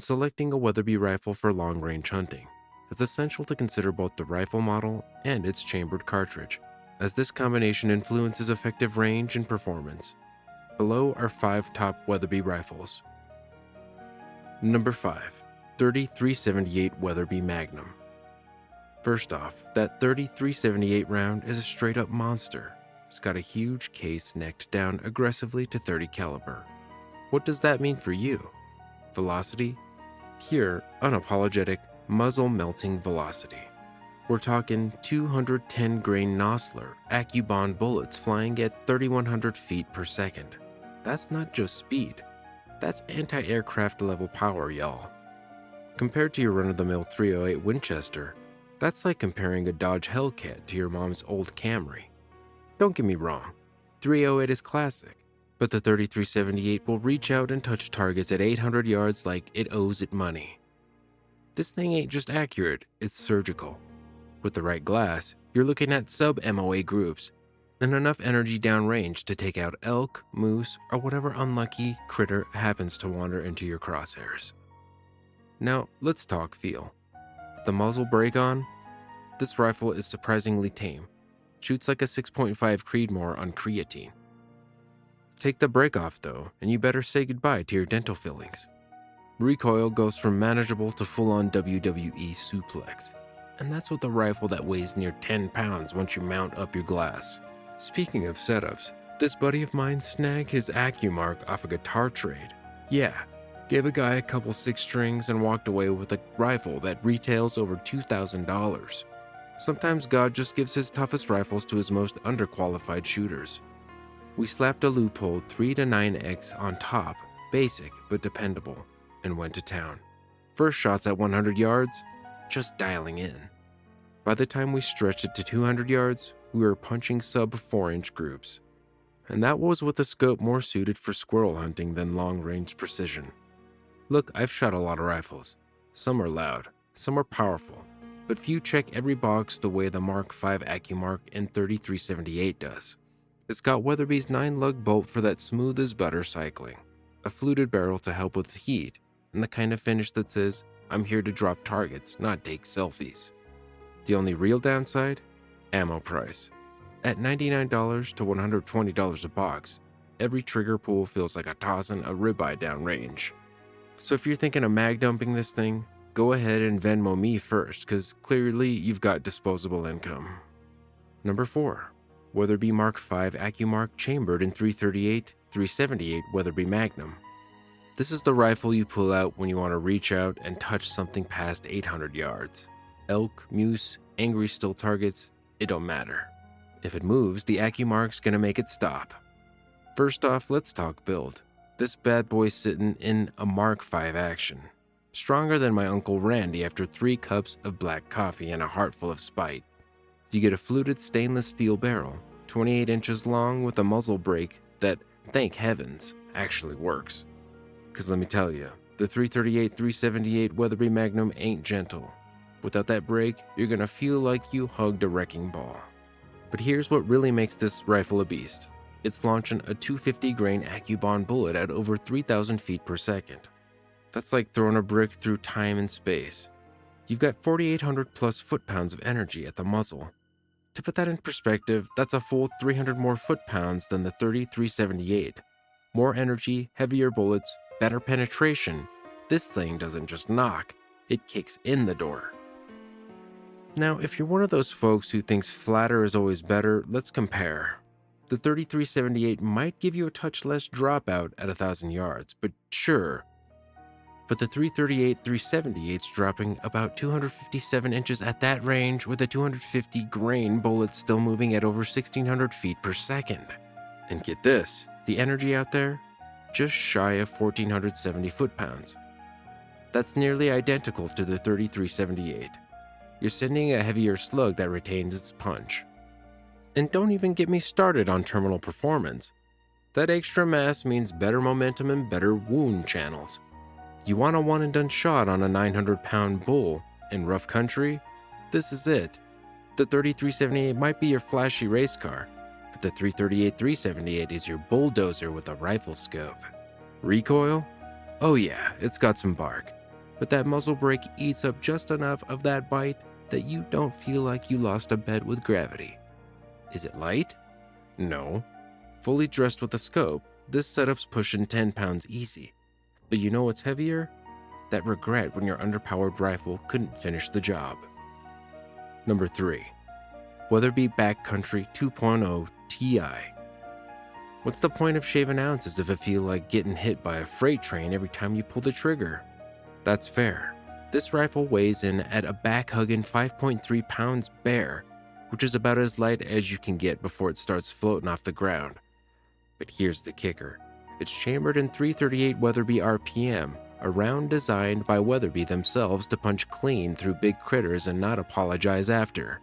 selecting a Weatherby rifle for long-range hunting, it's essential to consider both the rifle model and its chambered cartridge, as this combination influences effective range and performance. Below are 5 top Weatherby rifles. Number 5. 30-378 Weatherby Magnum. First off, that 30-378 round is a straight-up monster. It's got a huge case necked down aggressively to 30 caliber. What does that mean for you? Velocity? Pure, unapologetic, muzzle-melting velocity. We're talking 210 grain Nosler AccuBond bullets flying at 3,100 feet per second. That's not just speed. That's anti-aircraft level power, y'all. Compared to your run-of-the-mill 308 Winchester, that's like comparing a Dodge Hellcat to your mom's old Camry. Don't get me wrong, 308 is classic, but the 3378 will reach out and touch targets at 800 yards like it owes it money. This thing ain't just accurate, it's surgical. With the right glass, you're looking at sub-MOA groups and enough energy downrange to take out elk, moose, or whatever unlucky critter happens to wander into your crosshairs. Now, let's talk feel. The muzzle break-on? This rifle is surprisingly tame. Shoots like a 6.5 Creedmoor on creatine. Take the break off though, and you better say goodbye to your dental fillings. Recoil goes from manageable to full-on WWE suplex, and that's with a rifle that weighs near 10 pounds once you mount up your glass. Speaking of setups, this buddy of mine snagged his AccuMark off a guitar trade. Yeah, gave a guy a couple 6 strings and walked away with a rifle that retails over $2,000. Sometimes God just gives his toughest rifles to his most underqualified shooters. We slapped a loophole 3 to 9x on top, basic but dependable, and went to town. First shots at 100 yards, just dialing in. By the time we stretched it to 200 yards, we were punching sub 4-inch groups. And that was with a scope more suited for squirrel hunting than long-range precision. Look, I've shot a lot of rifles. Some are loud, some are powerful, but few check every box the way the Mark V AccuMark and 3378 does. It's got Weatherby's 9-lug bolt for that smooth as butter cycling, a fluted barrel to help with heat, and the kind of finish that says, I'm here to drop targets, not take selfies. The only real downside? Ammo price. At $99 to $120 a box, every trigger pull feels like a tossing a ribeye downrange. So if you're thinking of mag dumping this thing, go ahead and Venmo me first, cause clearly you've got disposable income. Number 4. Weatherby Mark V AccuMark chambered in 338-378 Weatherby Magnum. This is the rifle you pull out when you want to reach out and touch something past 800 yards. Elk, moose, angry still targets, it don't matter. If it moves, the AccuMark's gonna make it stop. First off, let's talk build. This bad boy's sitting in a Mark V action. Stronger than my Uncle Randy after 3 cups of black coffee and a heart full of spite. You get a fluted stainless steel barrel, 28 inches long with a muzzle brake that, thank heavens, actually works. Cause let me tell you, the 338-378 Weatherby Magnum ain't gentle. Without that brake, you're gonna feel like you hugged a wrecking ball. But here's what really makes this rifle a beast. It's launching a 250 grain AccuBond bullet at over 3,000 feet per second. That's like throwing a brick through time and space. You've got 4,800 plus foot-pounds of energy at the muzzle. To put that in perspective, that's a full 300 more foot-pounds than the 30-378. More energy, heavier bullets, better penetration. This thing doesn't just knock, it kicks in the door. Now, if you're one of those folks who thinks flatter is always better, let's compare. The 3378 might give you a touch less dropout at 1,000 yards, but sure. But the 338-378's dropping about 257 inches at that range with a 250 grain bullet still moving at over 1,600 feet per second. And get this, the energy out there? Just shy of 1,470 foot-pounds. That's nearly identical to the 3378. You're sending a heavier slug that retains its punch. And don't even get me started on terminal performance. That extra mass means better momentum and better wound channels. You want a one-and-done shot on a 900-pound bull in rough country? This is it. The 3378 might be your flashy race car, but the 338-378 is your bulldozer with a rifle scope. Recoil? Oh yeah, it's got some bark. but that muzzle brake eats up just enough of that bite that you don't feel like you lost a bet with gravity. Is it light? No. Fully dressed with a scope, this setup's pushing 10 pounds easy. But you know what's heavier? That regret when your underpowered rifle couldn't finish the job. Number 3. Weatherby Backcountry 2.0 Ti. What's the point of shaving ounces if it feels like getting hit by a freight train every time you pull the trigger? That's fair. This rifle weighs in at a back-hugging 5.3 pounds bare, which is about as light as you can get before it starts floating off the ground. But here's the kicker. It's chambered in 338 Weatherby RPM, a round designed by Weatherby themselves to punch clean through big critters and not apologize after.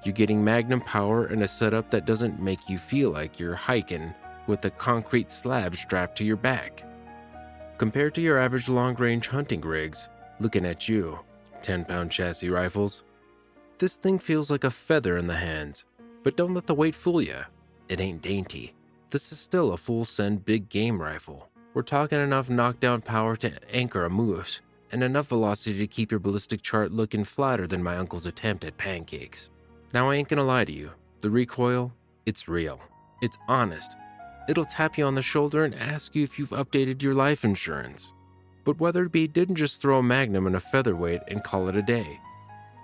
You're getting Magnum power in a setup that doesn't make you feel like you're hiking with a concrete slab strapped to your back. Compared to your average long-range hunting rigs, looking at you, 10-pound chassis rifles, this thing feels like a feather in the hands. But don't let the weight fool you. It ain't dainty. This is still a full-send big game rifle. We're talking enough knockdown power to anchor a moose, and enough velocity to keep your ballistic chart looking flatter than my uncle's attempt at pancakes. Now I ain't gonna lie to you, the recoil, it's real. It's honest. It'll tap you on the shoulder and ask you if you've updated your life insurance. But Weatherby didn't just throw a Magnum and a featherweight and call it a day.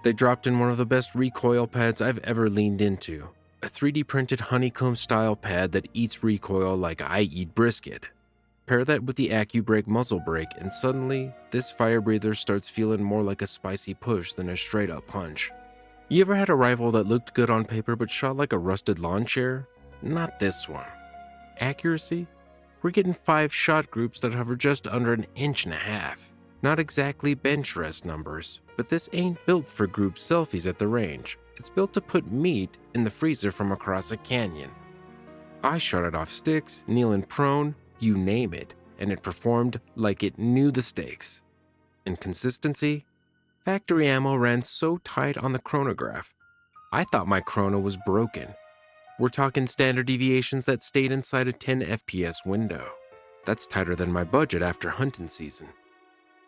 They dropped in one of the best recoil pads I've ever leaned into, a 3D printed honeycomb style pad that eats recoil like I eat brisket. Pair that with the AccuBrake muzzle brake and suddenly, this fire breather starts feeling more like a spicy push than a straight up punch. You ever had a rifle that looked good on paper but shot like a rusted lawn chair? Not this one. Accuracy? We're getting 5 shot groups that hover just under 1.5 inches. Not exactly bench rest numbers, but this ain't built for group selfies at the range. It's built to put meat in the freezer from across a canyon. I shot it off sticks, kneeling prone, you name it, and it performed like it knew the stakes. In consistency, factory ammo ran so tight on the chronograph, I thought my chrono was broken. We're talking standard deviations that stayed inside a 10 FPS window. That's tighter than my budget after hunting season.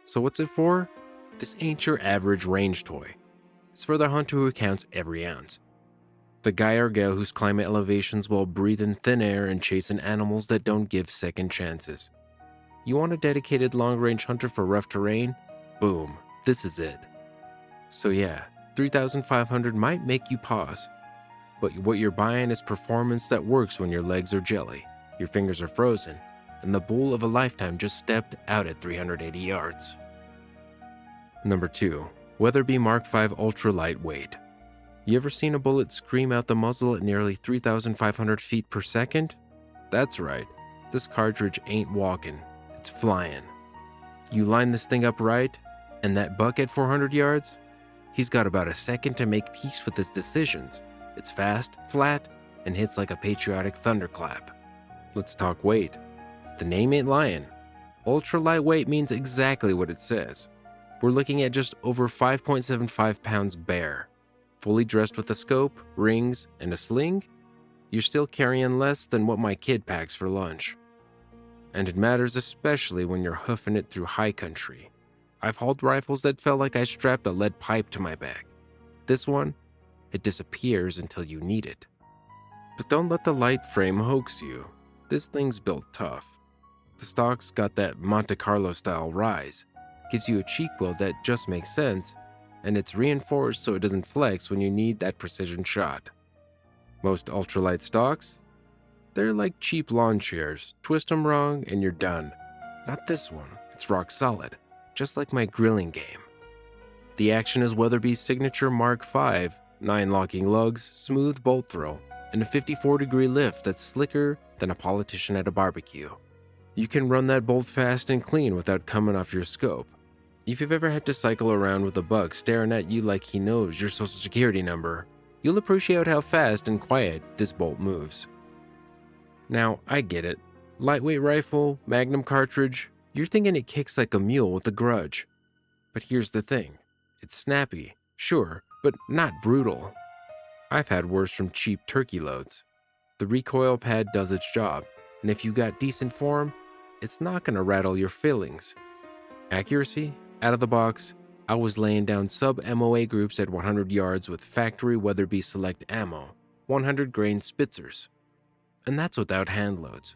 So what's it for? This ain't your average range toy. It's for the hunter who counts every ounce. The guy or gal who's climbing elevations while breathing thin air and chasing animals that don't give second chances. You want a dedicated long-range hunter for rough terrain? Boom, this is it. So yeah, $3,500 might make you pause. But what you're buying is performance that works when your legs are jelly, your fingers are frozen, and the bull of a lifetime just stepped out at 380 yards. Number 2. Weatherby Mark V ultralight weight. You ever seen a bullet scream out the muzzle at nearly 3,500 feet per second? That's right, this cartridge ain't walking, it's flying. You line this thing up right, and that buck at 400 yards? He's got about a second to make peace with his decisions. It's fast, flat, and hits like a patriotic thunderclap. Let's talk weight. The name ain't lying. Ultra lightweight means exactly what it says. We're looking at just over 5.75 pounds bare. Fully dressed with a scope, rings, and a sling, you're still carrying less than what my kid packs for lunch. And it matters especially when you're hoofing it through high country. I've hauled rifles that felt like I strapped a lead pipe to my back. This one, it disappears until you need it. But don't let the light frame hoax you. This thing's built tough. The stock's got that Monte Carlo style rise, gives you a cheek wheel that just makes sense, and it's reinforced so it doesn't flex when you need that precision shot. Most ultralight stocks, they're like cheap lawn chairs. Twist them wrong and you're done. Not this one, it's rock solid, just like my grilling game. The action is Weatherby's signature Mark V, 9 locking lugs, smooth bolt throw, and a 54-degree lift that's slicker than a politician at a barbecue. You can run that bolt fast and clean without coming off your scope. If you've ever had to cycle around with a buck staring at you like he knows your social security number, you'll appreciate how fast and quiet this bolt moves. Now, I get it. Lightweight rifle, Magnum cartridge, you're thinking it kicks like a mule with a grudge. But here's the thing. It's snappy, sure, but not brutal. I've had worse from cheap turkey loads. The recoil pad does its job, and if you got decent form, it's not gonna rattle your fillings. Accuracy? Out of the box, I was laying down sub-MOA groups at 100 yards with factory Weatherby Select ammo, 100 grain Spitzers. And that's without hand loads.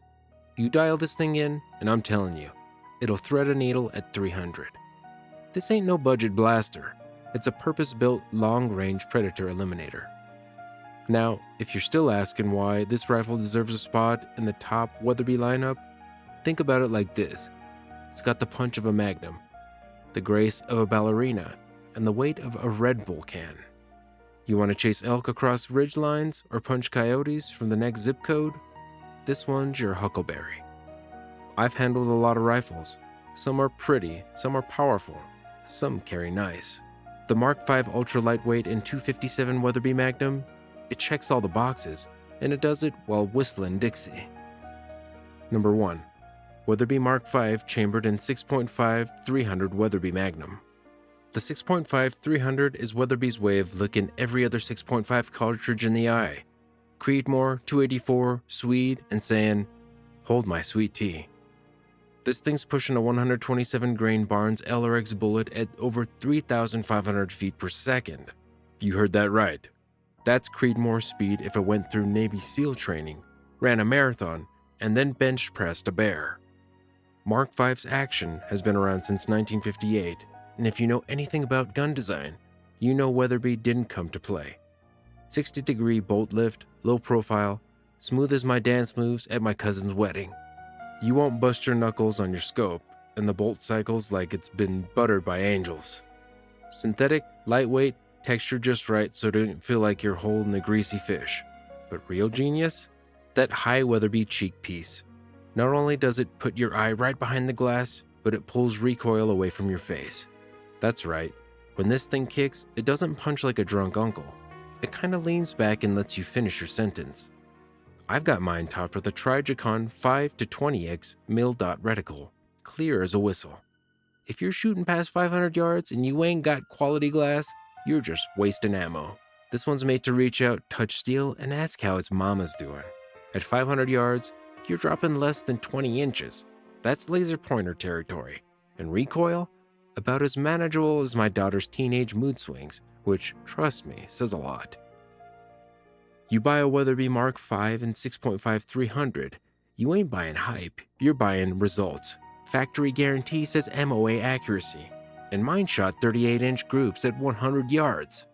You dial this thing in, and I'm telling you, it'll thread a needle at 300. This ain't no budget blaster. It's a purpose-built long-range predator eliminator. Now, if you're still asking why this rifle deserves a spot in the top Weatherby lineup, think about it like this. It's got the punch of a Magnum, the grace of a ballerina, and the weight of a Red Bull can. You want to chase elk across ridgelines or punch coyotes from the next zip code? This one's your huckleberry. I've handled a lot of rifles. Some are pretty, some are powerful, some carry nice. The Mark V ultra-lightweight and 257 Weatherby Magnum, it checks all the boxes, and it does it while whistling Dixie. Number 1. Weatherby Mark V chambered in 6.5 300 Weatherby Magnum. The 6.5 300 is Weatherby's way of looking every other 6.5 cartridge in the eye. Creedmoor, 284, Swede, and saying, "Hold my sweet tea." This thing's pushing a 127 grain Barnes LRX bullet at over 3,500 feet per second. You heard that right. That's Creedmoor speed if it went through Navy SEAL training, ran a marathon, and then bench pressed a bear. Mark V's action has been around since 1958, and if you know anything about gun design, you know Weatherby didn't come to play. 60-degree bolt lift, low profile, smooth as my dance moves at my cousin's wedding. You won't bust your knuckles on your scope, and the bolt cycles like it's been buttered by angels. Synthetic, lightweight, texture just right so it doesn't feel like you're holding a greasy fish. But real genius? That high Weatherby cheek piece. Not only does it put your eye right behind the glass, but it pulls recoil away from your face. That's right, when this thing kicks, it doesn't punch like a drunk uncle. It kinda leans back and lets you finish your sentence. I've got mine topped with a Trijicon 5 to 20x mil-dot reticle, clear as a whistle. If you're shooting past 500 yards and you ain't got quality glass, you're just wasting ammo. This one's made to reach out, touch steel, and ask how its mama's doing. At 500 yards, you're dropping less than 20 inches. That's laser pointer territory. And recoil? About as manageable as my daughter's teenage mood swings, which, trust me, says a lot. You buy a Weatherby Mark V and 6.5 300, you ain't buying hype, you're buying results. Factory guarantee says MOA accuracy, and mine shot 38-inch groups at 100 yards.